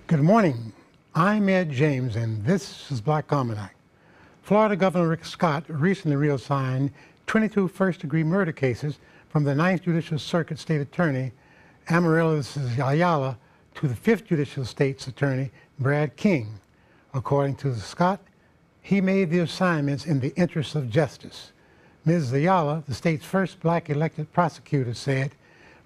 Good morning. I'm Ed James, and this is Black Almanac. Florida Governor Rick Scott recently reassigned 22 first-degree murder cases from the 9th Judicial Circuit State Attorney Amaryllis Ayala to the 5th Judicial State's Attorney Brad King. According to Scott, he made the assignments in the interest of justice. Ms. Ayala, the state's first black elected prosecutor, said,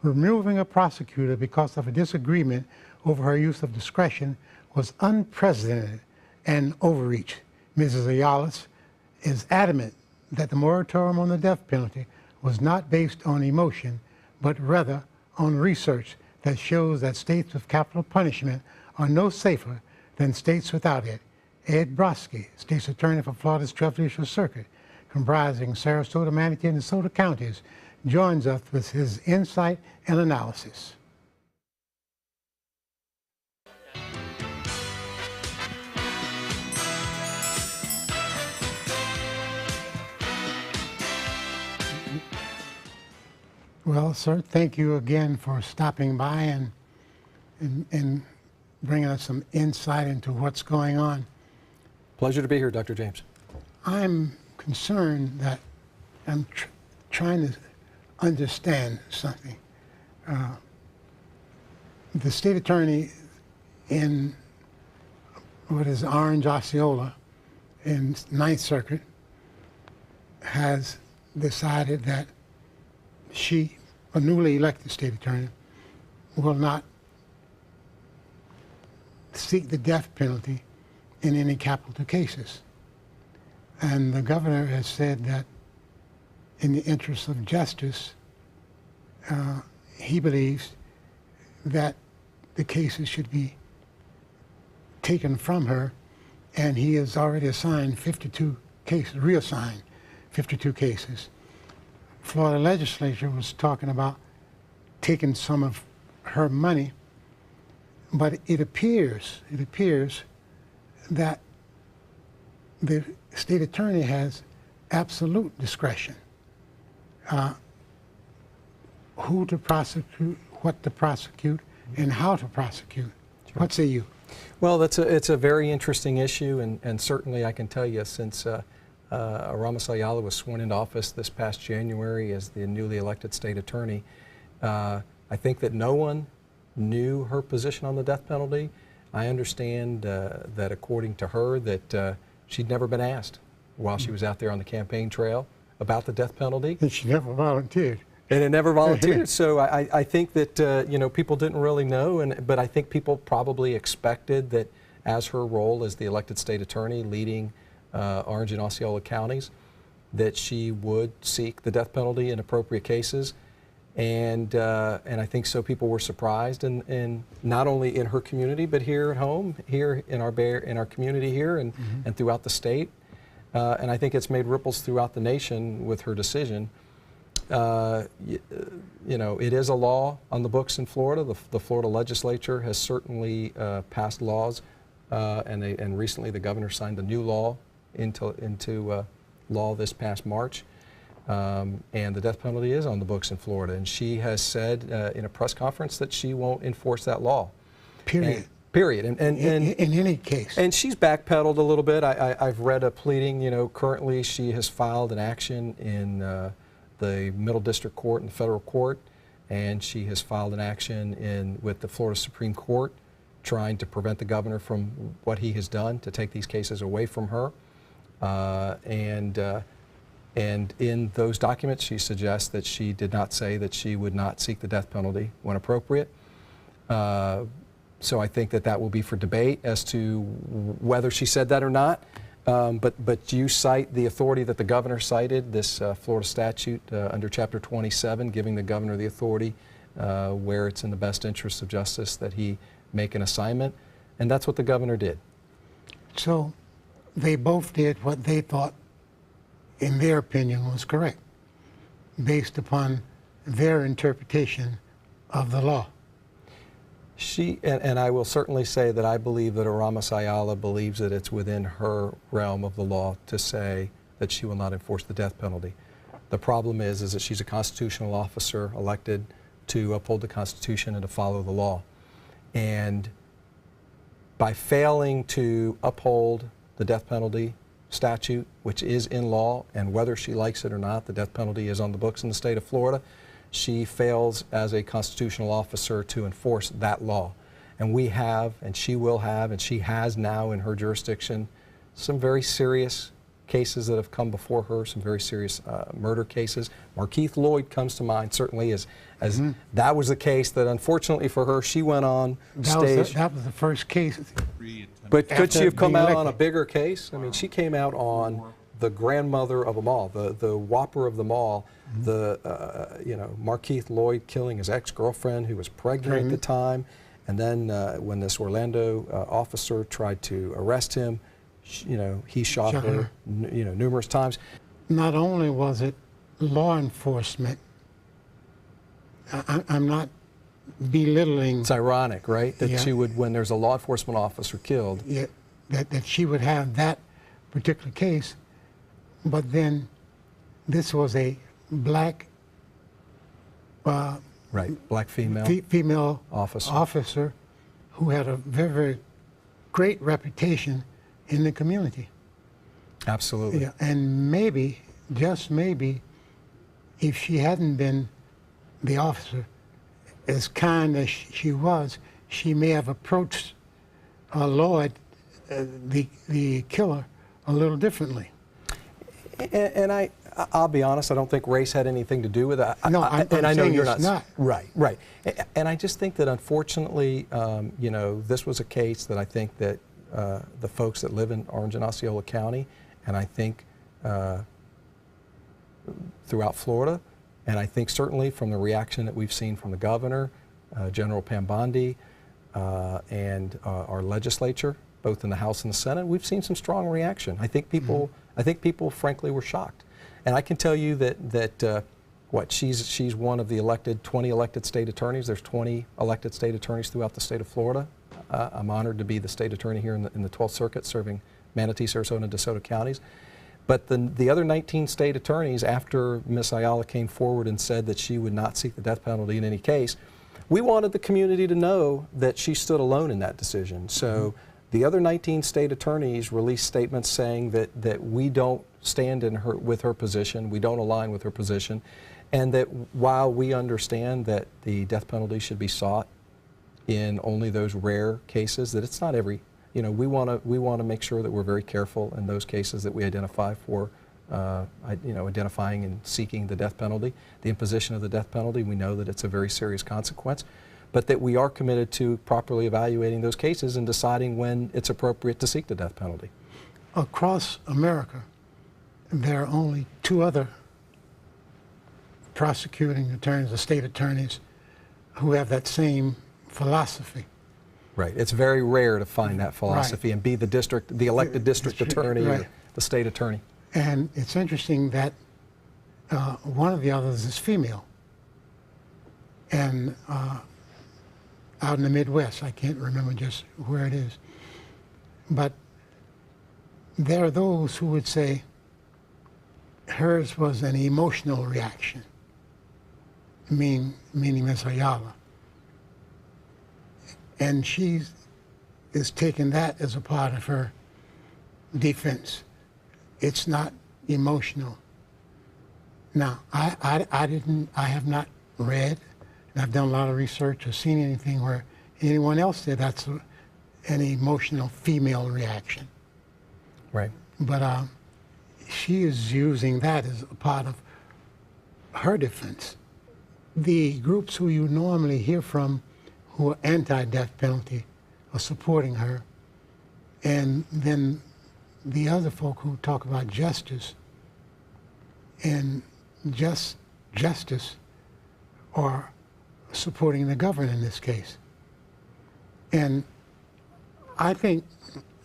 removing a prosecutor because of a disagreement over her use of discretion was unprecedented and overreach. Mrs. Ayala is adamant that the moratorium on the death penalty was not based on emotion, but rather on research that shows that states with capital punishment are no safer than states without it. Ed Brodsky, state's attorney for Florida's 12th Judicial Circuit, comprising Sarasota, Manatee, and DeSoto counties, joins us with his insight and analysis. Well, sir, thank you again for stopping by and bringing us some insight into what's going on. Pleasure to be here, Dr. James. I'm concerned that I'm trying to understand something. The state attorney in what is Orange, Osceola in 9th Circuit has decided that she, a newly elected state attorney, will not seek the death penalty in any capital cases. And the governor has said that in the interest of justice, he believes that the cases should be taken from her, and he has already assigned 52 cases, reassigned 52 cases. Florida legislature was talking about taking some of her money, but it appears that the state attorney has absolute discretion. Who to prosecute, what to prosecute, and how to prosecute. Sure. What say you? Well, it's a very interesting issue, and certainly I can tell you since Ramos Ayala was sworn into office this past January as the newly elected state attorney, I think that no one knew her position on the death penalty. I understand that according to her that she'd never been asked while she was out there on the campaign trail about the death penalty. And she never volunteered. And it never volunteered. So I think that people didn't really know, but I think people probably expected that as her role as the elected state attorney leading Orange and Osceola counties, that she would seek the death penalty in appropriate cases. And I think so people were surprised, and not only in her community, but here at home, here in our community here, and throughout the state. And I think it's made ripples throughout the nation with her decision. It is a law on the books in Florida. The Florida legislature has certainly passed laws, and recently the governor signed a new law into law this past March. And the death penalty is on the books in Florida. And she has said in a press conference that she won't enforce that law. Period. Period. In any case. And she's backpedaled a little bit. I've read a pleading. Currently she has filed an action in the Middle District Court and the federal court, and she has filed an action with the Florida Supreme Court trying to prevent the governor from what he has done to take these cases away from her. And in those documents, she suggests that she did not say that she would not seek the death penalty when appropriate. So I think that will be for debate as to whether she said that or not. But you cite the authority that the governor cited, this Florida statute under Chapter 27, giving the governor the authority where it's in the best interest of justice that he make an assignment. And that's what the governor did. So they both did what they thought, in their opinion, was correct, based upon their interpretation of the law. And I will certainly say that I believe that Ramos Ayala believes that it's within her realm of the law to say that she will not enforce the death penalty. The problem is that she's a constitutional officer elected to uphold the Constitution and to follow the law. And by failing to uphold the death penalty statute, which is in law, and whether she likes it or not, the death penalty is on the books in the state of Florida, she fails as a constitutional officer to enforce that law. And we have, and she will have, and she has now in her jurisdiction, some very serious cases that have come before her, some very serious murder cases. Markeith Lloyd comes to mind, certainly, as that was the case that, unfortunately for her, she went on stage. That was the first case. But could she have come out on a elected. bigger case? I mean, she came out on the grandmother of them all, the whopper of them all, Markeith Lloyd killing his ex-girlfriend who was pregnant at the time, and then when this Orlando officer tried to arrest him, he shot her, numerous times. Not only was it law enforcement, I'm not belittling. It's ironic, right, that Yeah. she would, when there's a law enforcement officer killed. Yeah, that she would have that particular case, but then this was a black Black female female officer. who had a very, very great reputation in the community. Absolutely. Yeah, and maybe, just maybe, if she hadn't been the officer, as kind as she was, she may have approached Lloyd, the killer, a little differently. And I'll be honest, I don't think race had anything to do with that. No, I know saying you're it's not. Right. And I just think that, unfortunately, this was a case that I think that the folks that live in Orange and Osceola County, and I think throughout Florida, and I think certainly from the reaction that we've seen from the governor, General Pambondi, and our legislature, both in the House and the Senate, we've seen some strong reaction. I think people, frankly, were shocked. And I can tell you that she's one of the 20 elected state attorneys. There's 20 elected state attorneys throughout the state of Florida. I'm honored to be the state attorney here in the 12th Circuit, serving Manatee, Sarasota, and DeSoto counties. But the other 19 state attorneys, after Ms. Ayala came forward and said that she would not seek the death penalty in any case, we wanted the community to know that she stood alone in that decision. So the other 19 state attorneys released statements saying that we don't stand with her position, we don't align with her position, and that while we understand that the death penalty should be sought in only those rare cases, that it's not every, we want to make sure that we're very careful in those cases that we identify for, identifying and seeking the death penalty, the imposition of the death penalty. We know that it's a very serious consequence, but that we are committed to properly evaluating those cases and deciding when it's appropriate to seek the death penalty. Across America, there are only two other prosecuting attorneys, or state attorneys, who have that same philosophy. Right. It's very rare to find that philosophy and be the elected district attorney or the state attorney. And it's interesting that one of the others is female. And out in the Midwest, I can't remember just where it is. But there are those who would say hers was an emotional reaction, meaning Ms. Ayala. And she is taking that as a part of her defense. It's not emotional. Now, I have not read, and I've done a lot of research or seen anything where anyone else said that's an emotional female reaction. Right. But she is using that as a part of her defense. The groups who you normally hear from who are anti-death penalty are supporting her. And then the other folk who talk about justice and justice are supporting the governor in this case. And I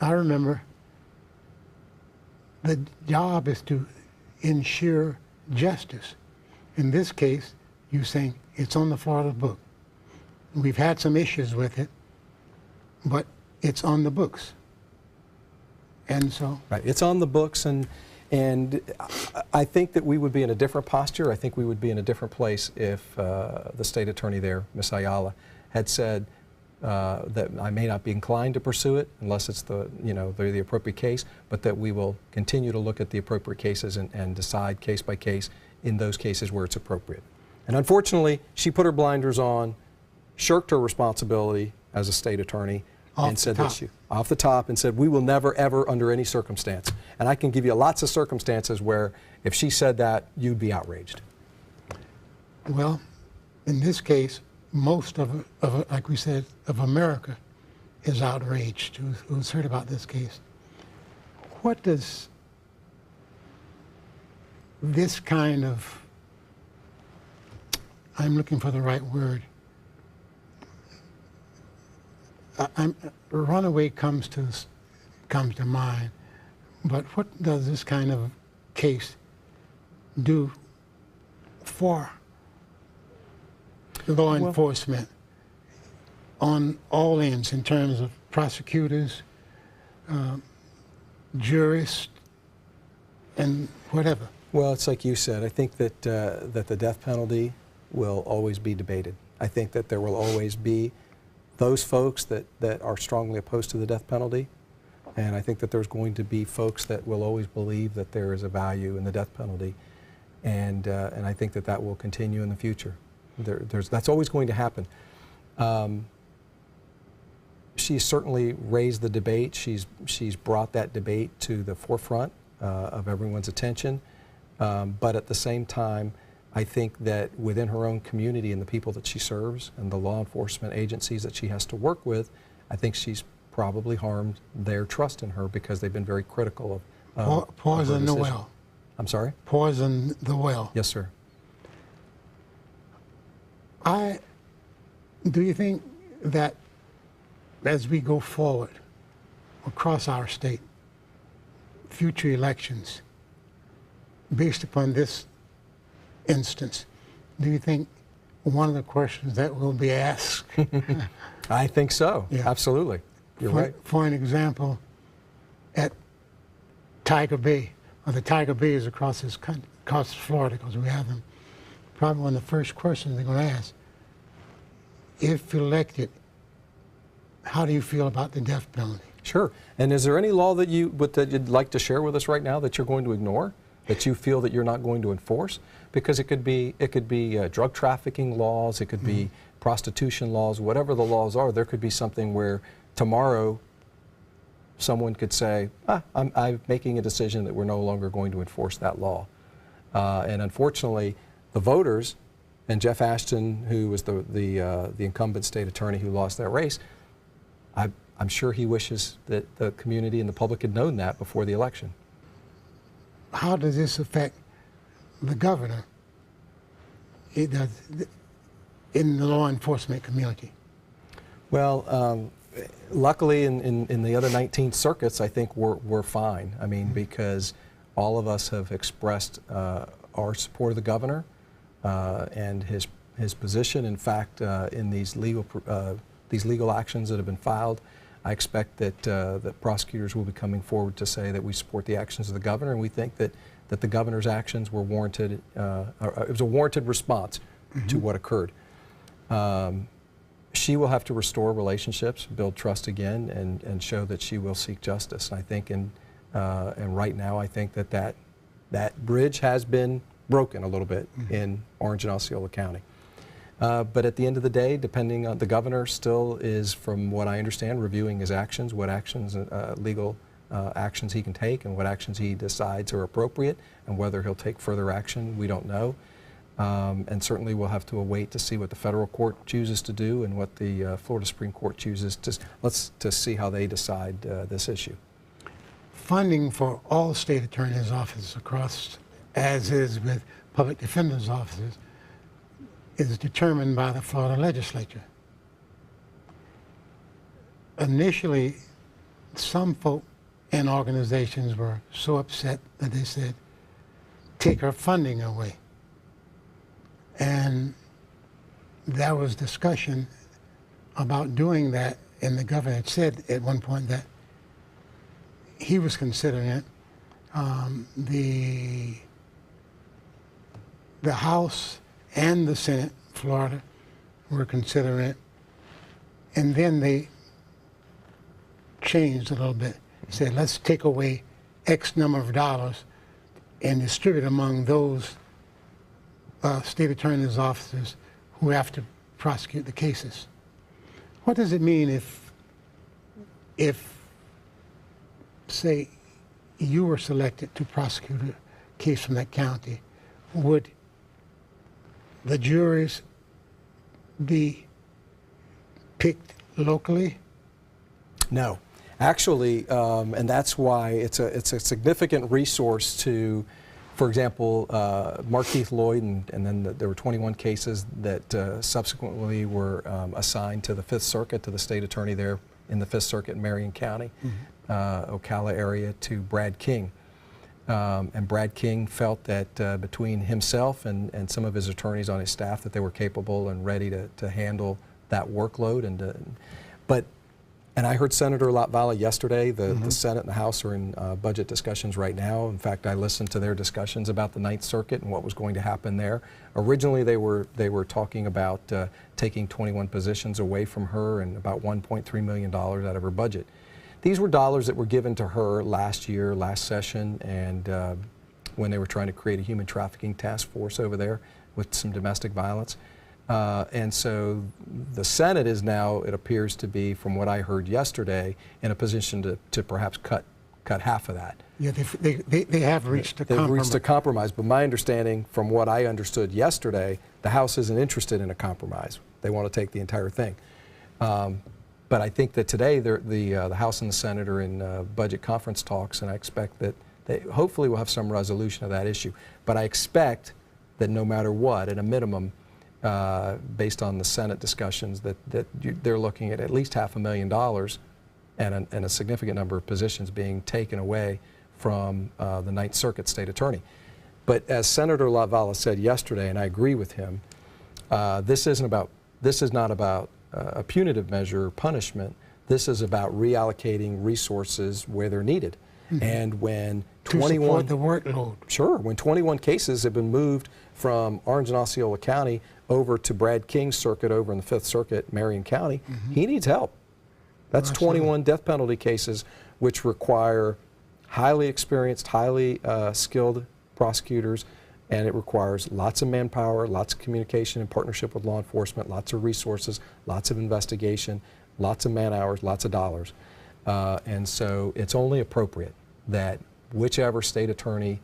remember the job is to ensure justice. In this case, you're saying it's on the Florida book. We've had some issues with it, but it's on the books. And so... Right, it's on the books, and I think that we would be in a different posture. I think we would be in a different place if the state attorney there, Ms. Ayala, had said, that I may not be inclined to pursue it unless it's the appropriate case, but that we will continue to look at the appropriate cases and decide case by case in those cases where it's appropriate. And unfortunately, she put her blinders on, shirked her responsibility as a state attorney, and said that she, off the top, and said, we will never, ever, under any circumstance. And I can give you lots of circumstances where if she said that, you'd be outraged. Well, in this case, most of like we said, of America is outraged who's heard about this case. What does this kind of, I'm looking for the right word, runaway comes to mind, but what does this kind of case do for law enforcement on all ends in terms of prosecutors, jurists, and whatever? Well, it's like you said. I think that that the death penalty will always be debated. I think that there will always be those folks that are strongly opposed to the death penalty, and I think that there's going to be folks that will always believe that there is a value in the death penalty, and I think that that will continue in the future. That's always going to happen. She's certainly raised the debate. She's brought that debate to the forefront of everyone's attention, but at the same time, I think that within her own community and the people that she serves and the law enforcement agencies that she has to work with, I think she's probably harmed their trust in her because they've been very critical of poison the well. I'm sorry? Poison the well. Yes, sir. Do you think that as we go forward across our state, future elections, based upon this instance, do you think one of the questions that will be asked? I think so. Yeah. Absolutely. You're right. For an example, at Tiger Bay, or the Tiger Bay is across Florida, because we have them. Probably one of the first questions they're going to ask, if elected, how do you feel about the death penalty? Sure. And is there any law that you'd like to share with us right now that you're going to ignore, that you feel that you're not going to enforce? Because it could be drug trafficking laws, it could be prostitution laws, whatever the laws are. There could be something where tomorrow someone could say, I'm making a decision that we're no longer going to enforce that law. And unfortunately, the voters, and Jeff Ashton, who was the incumbent state attorney who lost that race, I'm sure he wishes that the community and the public had known that before the election. How does this affect the governor in the law enforcement community? Well, luckily in the other 19 circuits, I think we're fine. I mean, because all of us have expressed our support of the governor and his position. In fact, in these legal actions that have been filed, I expect that prosecutors will be coming forward to say that we support the actions of the governor, and we think that the governor's actions were warranted. It was a warranted response to what occurred. She will have to restore relationships, build trust again, and show that she will seek justice. And I think, and right now, I think that bridge has been broken a little bit in Orange and Osceola County. But at the end of the day, depending on the governor, still is, from what I understand, reviewing his actions, what actions, legal actions he can take, and what actions he decides are appropriate, and whether he'll take further action, we don't know. And certainly we'll have to await to see what the federal court chooses to do and what the Florida Supreme Court chooses to see how they decide this issue. Funding for all state attorneys' offices across, as is with public defenders' offices, is determined by the Florida legislature. Initially, some folk and organizations were so upset that they said, take our funding away. And there was discussion about doing that, and the governor had said at one point that he was considering it. The House and the Senate, Florida, were considering it, and then they changed a little bit. Said, let's take away X number of dollars and distribute among those state attorney's officers who have to prosecute the cases. What does it mean if say, you were selected to prosecute a case from that county? Would the juries be picked locally? No. Actually, and that's why it's a significant resource to, for example, Markeith Lloyd, and then there were 21 cases that subsequently were assigned to the Fifth Circuit, to the state attorney there in the Fifth Circuit in Marion County, Ocala area, to Brad King. And Brad King felt that between himself and some of his attorneys on his staff that they were capable and ready to handle that workload. And I heard Senator Latvala yesterday. The Senate and the House are in budget discussions right now. In fact, I listened to their discussions about the Ninth Circuit and what was going to happen there. Originally, they were talking about taking 21 positions away from her and about $1.3 million out of her budget. These were dollars that were given to her last year, last session, and when they were trying to create a human trafficking task force over there with some domestic violence. And so the Senate is now, it appears to be, from what I heard yesterday, in a position to perhaps cut half of that. Yeah, they have reached a compromise. They've reached a compromise, but my understanding, from what I understood yesterday, the House isn't interested in a compromise. They want to take the entire thing. But I think that today the House and the Senate are in budget conference talks, and I expect that they hopefully will have some resolution of that issue. But I expect that no matter what, at a minimum, based on the Senate discussions, that they're looking at least $500,000 and a significant number of positions being taken away from the Ninth Circuit state attorney. But as Senator Latvala said yesterday, and I agree with him, this is not about a punitive measure or punishment. This is about reallocating resources where they're needed. And when 21 the workload. Sure, when 21 cases have been moved from Orange and Osceola County over to Brad King's circuit over in the Fifth Circuit, Marion County, he needs help. That's 21 death penalty cases which require highly experienced, highly skilled prosecutors, and it requires lots of manpower, lots of communication and partnership with law enforcement, lots of resources, lots of investigation, lots of man hours, lots of dollars. And so it's only appropriate that whichever state attorney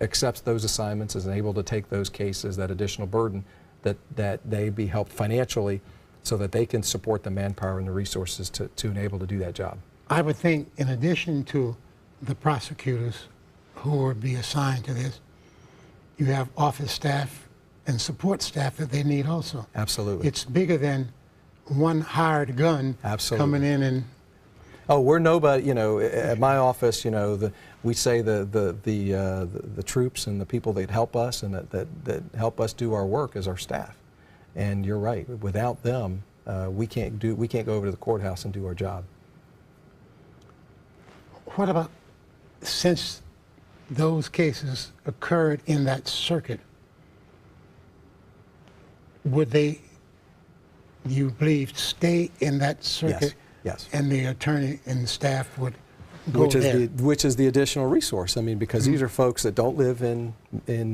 accepts those assignments, is able to take those cases, that additional burden, that they be helped financially so that they can support the manpower and the resources to enable to do that job. I would think, in addition to the prosecutors who would be assigned to this, you have office staff and support staff that they need also. Absolutely. It's bigger than one hired gun coming in and... Oh, we're nobody, you know, at my office, you know, we say the troops and the people that help us and that help us do our work is our staff. And you're right, without them, we can't go over to the courthouse and do our job. What about, since those cases occurred in that circuit, would they, you believe, stay in that circuit? Yes. And the attorney and the staff would go there? Which is the additional resource. I mean, because these are folks that don't live in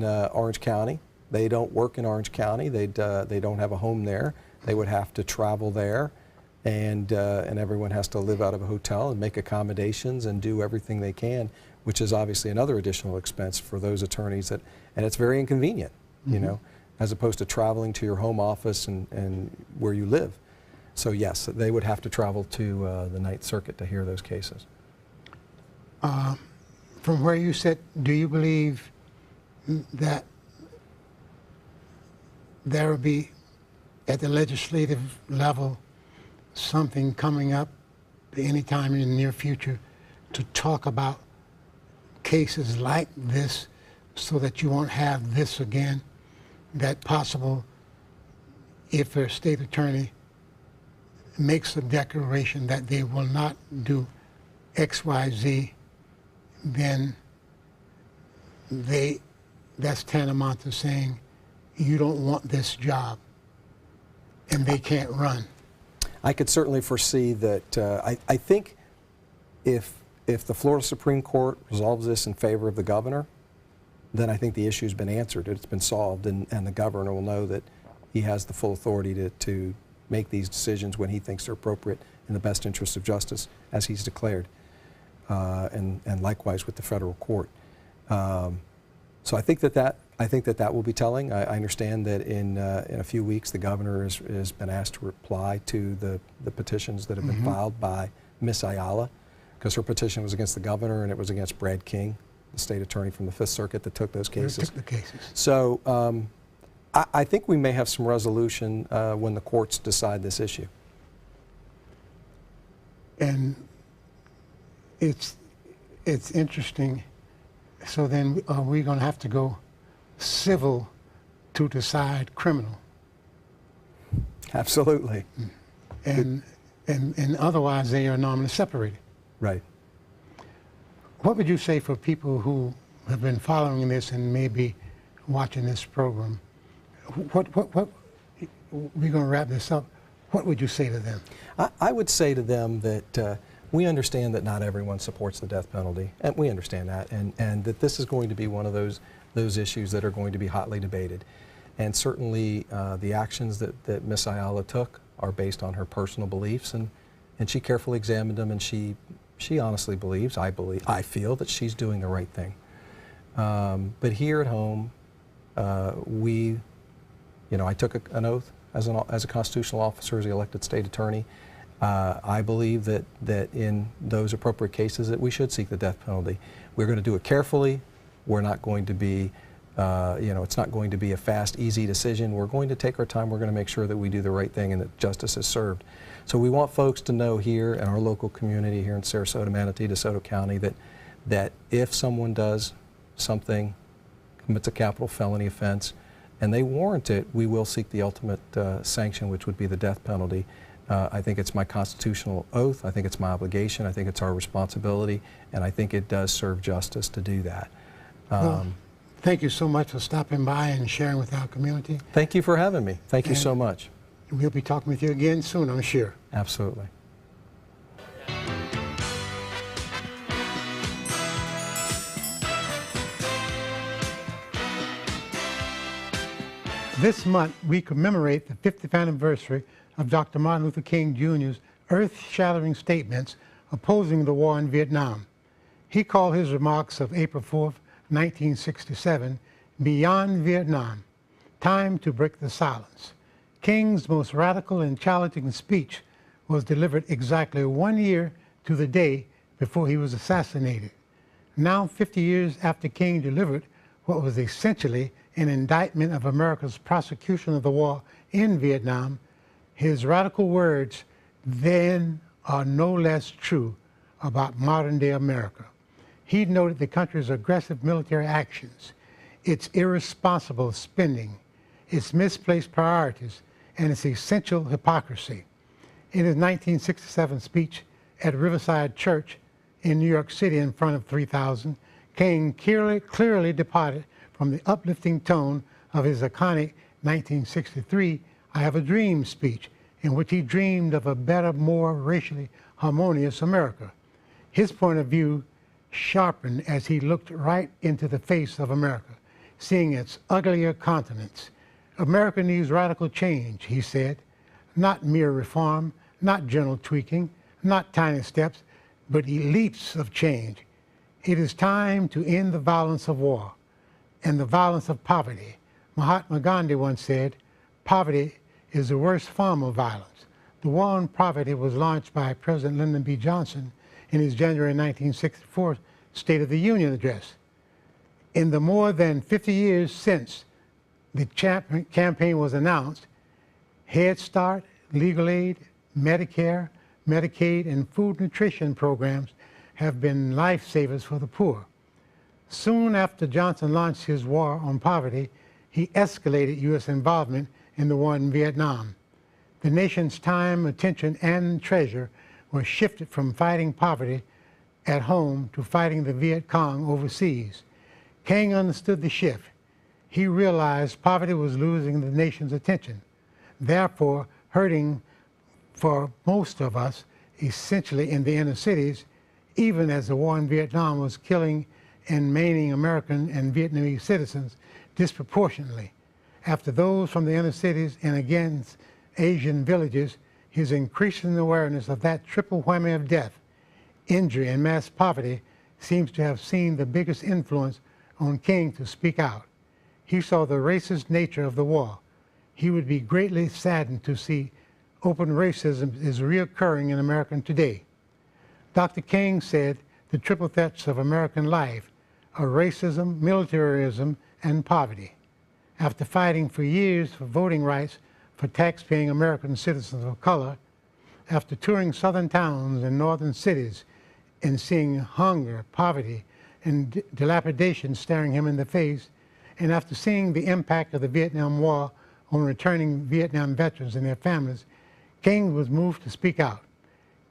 Orange County. They don't work in Orange County. They don't have a home there. They would have to travel there, and everyone has to live out of a hotel and make accommodations and do everything they can, which is obviously another additional expense for those attorneys and it's very inconvenient, you know, as opposed to traveling to your home office and where you live. So yes, they would have to travel to the Ninth Circuit to hear those cases. From where you sit, do you believe that there will be, at the legislative level, something coming up anytime in the near future to talk about cases like this so that you won't have this again? That possible, if a state attorney makes a declaration that they will not do X, Y, Z, then that's tantamount to saying you don't want this job and they can't run. I could certainly foresee that. I think if the Florida Supreme Court resolves this in favor of the governor, then I think the issue's been answered. It's been solved, and the governor will know that he has the full authority to make these decisions when he thinks they're appropriate in the best interest of justice, as he's declared, and likewise with the federal court. So I think that will be telling. I understand that in a few weeks the governor has been asked to reply to the petitions that have been filed by Miss Ayala, because her petition was against the governor and it was against Brad King, the state attorney from the Fifth Circuit that took those cases. So I think we may have some resolution when the courts decide this issue. And it's interesting. So then are we going to have to go civil to decide criminal? Absolutely. And otherwise they are normally separated. Right. What would you say for people who have been following this and maybe watching this program? We're going to wrap this up. What would you say to them? I would say to them that we understand that not everyone supports the death penalty, and we understand that, and that this is going to be one of those issues that are going to be hotly debated. And certainly the actions that Ms. Ayala took are based on her personal beliefs, and she carefully examined them, and she honestly believes, I feel that she's doing the right thing. But here at home, I took an oath as a constitutional officer, as the elected state attorney. I believe that in those appropriate cases that we should seek the death penalty. We're going to do it carefully. We're not going to be, it's not going to be a fast, easy decision. We're going to take our time. We're going to make sure that we do the right thing and that justice is served. So we want folks to know here in our local community here in Sarasota, Manatee, DeSoto County, that if someone does something, commits a capital felony offense, and they warrant it, we will seek the ultimate sanction, which would be the death penalty. I think it's my constitutional oath. I think it's my obligation. I think it's our responsibility, and I think it does serve justice to do that. Well, thank you so much for stopping by and sharing with our community. Thank you for having me. Thank you so much. We'll be talking with you again soon, I'm sure. Absolutely. This month, we commemorate the 50th anniversary of Dr. Martin Luther King Jr.'s earth-shattering statements opposing the war in Vietnam. He called his remarks of April 4th, 1967, Beyond Vietnam, Time to Break the Silence. King's most radical and challenging speech was delivered exactly 1 year to the day before he was assassinated. Now, 50 years after King delivered what was essentially an indictment of America's prosecution of the war in Vietnam, his radical words then are no less true about modern-day America. He noted the country's aggressive military actions, its irresponsible spending, its misplaced priorities, and its essential hypocrisy. In his 1967 speech at Riverside Church in New York City in front of 3,000, King clearly departed from the uplifting tone of his iconic 1963 I Have a Dream speech, in which he dreamed of a better, more racially harmonious America. His point of view sharpened as he looked right into the face of America, seeing its uglier continents. America needs radical change, he said, not mere reform, not gentle tweaking, not tiny steps, but leaps of change. It is time to end the violence of war and the violence of poverty. Mahatma Gandhi once said, poverty is the worst form of violence. The war on poverty was launched by President Lyndon B. Johnson in his January 1964 State of the Union address. In the more than 50 years since the campaign was announced, Head Start, legal aid, Medicare, Medicaid, and food nutrition programs have been lifesavers for the poor. Soon after Johnson launched his war on poverty, he escalated U.S. involvement in the war in Vietnam. The nation's time, attention, and treasure were shifted from fighting poverty at home to fighting the Viet Cong overseas. King understood the shift. He realized poverty was losing the nation's attention, therefore hurting for most of us, essentially in the inner cities, even as the war in Vietnam was killing and maiming American and Vietnamese citizens disproportionately. After those from the inner cities and against Asian villages, his increasing awareness of that triple whammy of death, injury, and mass poverty seems to have seen the biggest influence on King to speak out. He saw the racist nature of the war. He would be greatly saddened to see open racism is reoccurring in America today. Dr. King said the triple threats of American life are racism, militarism, and poverty. After fighting for years for voting rights for tax-paying American citizens of color, after touring southern towns and northern cities and seeing hunger, poverty, and dilapidation staring him in the face, and after seeing the impact of the Vietnam War on returning Vietnam veterans and their families, King was moved to speak out.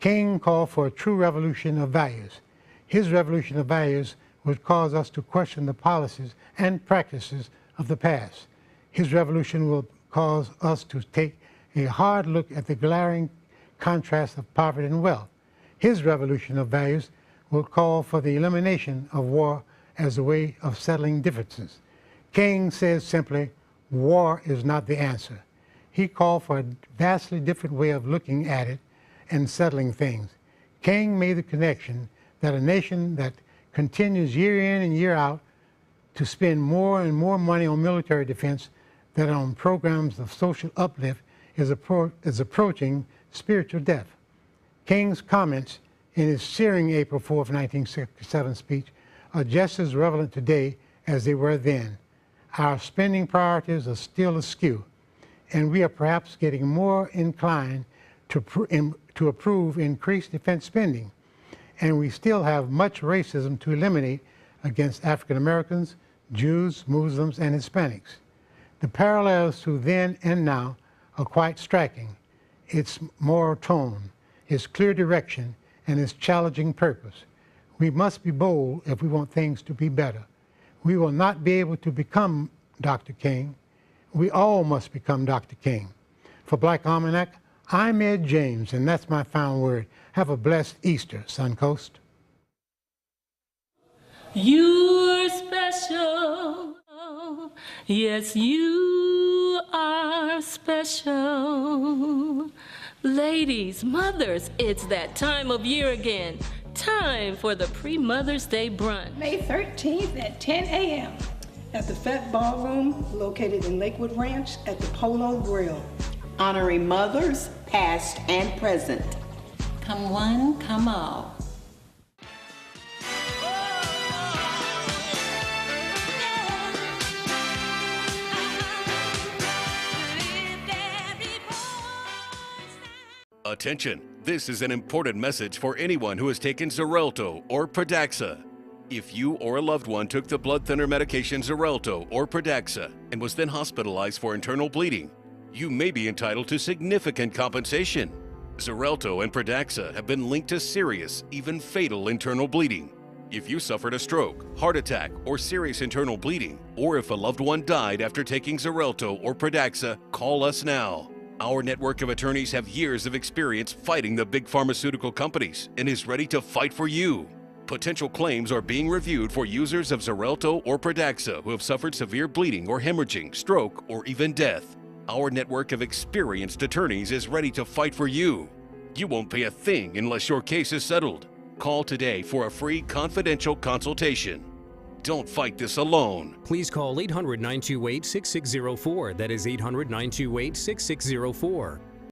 King called for a true revolution of values. His revolution of values would cause us to question the policies and practices of the past. His revolution will cause us to take a hard look at the glaring contrast of poverty and wealth. His revolution of values will call for the elimination of war as a way of settling differences. King says simply, war is not the answer. He called for a vastly different way of looking at it and settling things. King made the connection that a nation that continues year in and year out to spend more and more money on military defense than on programs of social uplift is approaching spiritual death. King's comments in his searing April 4, 1967 speech are just as relevant today as they were then. Our spending priorities are still askew, and we are perhaps getting more inclined to approve increased defense spending. And we still have much racism to eliminate against African Americans, Jews, Muslims, and Hispanics. The parallels to then and now are quite striking. Its moral tone, its clear direction, and its challenging purpose. We must be bold if we want things to be better. We will not be able to become Dr. King. We all must become Dr. King. For Black Almanac, I'm Ed James, and that's my final word. Have a blessed Easter, Suncoast. You're special. Yes, you are special. Ladies, mothers, it's that time of year again. Time for the pre-Mother's Day brunch. May 13th at 10 a.m. at the Fett Ballroom located in Lakewood Ranch at the Polo Grill. Honoring mothers, past and present. Come one, come all. Attention, this is an important message for anyone who has taken Xarelto or Pradaxa. If you or a loved one took the blood thinner medication Xarelto or Pradaxa and was then hospitalized for internal bleeding, you may be entitled to significant compensation. Xarelto and Pradaxa have been linked to serious, even fatal internal bleeding. If you suffered a stroke, heart attack, or serious internal bleeding, or if a loved one died after taking Xarelto or Pradaxa, call us now. Our network of attorneys have years of experience fighting the big pharmaceutical companies and is ready to fight for you. Potential claims are being reviewed for users of Xarelto or Pradaxa who have suffered severe bleeding or hemorrhaging, stroke, or even death. Our network of experienced attorneys is ready to fight for you. You won't pay a thing unless your case is settled. Call today for a free confidential consultation. Don't fight this alone. Please call 800-928-6604. That is 800-928-6604.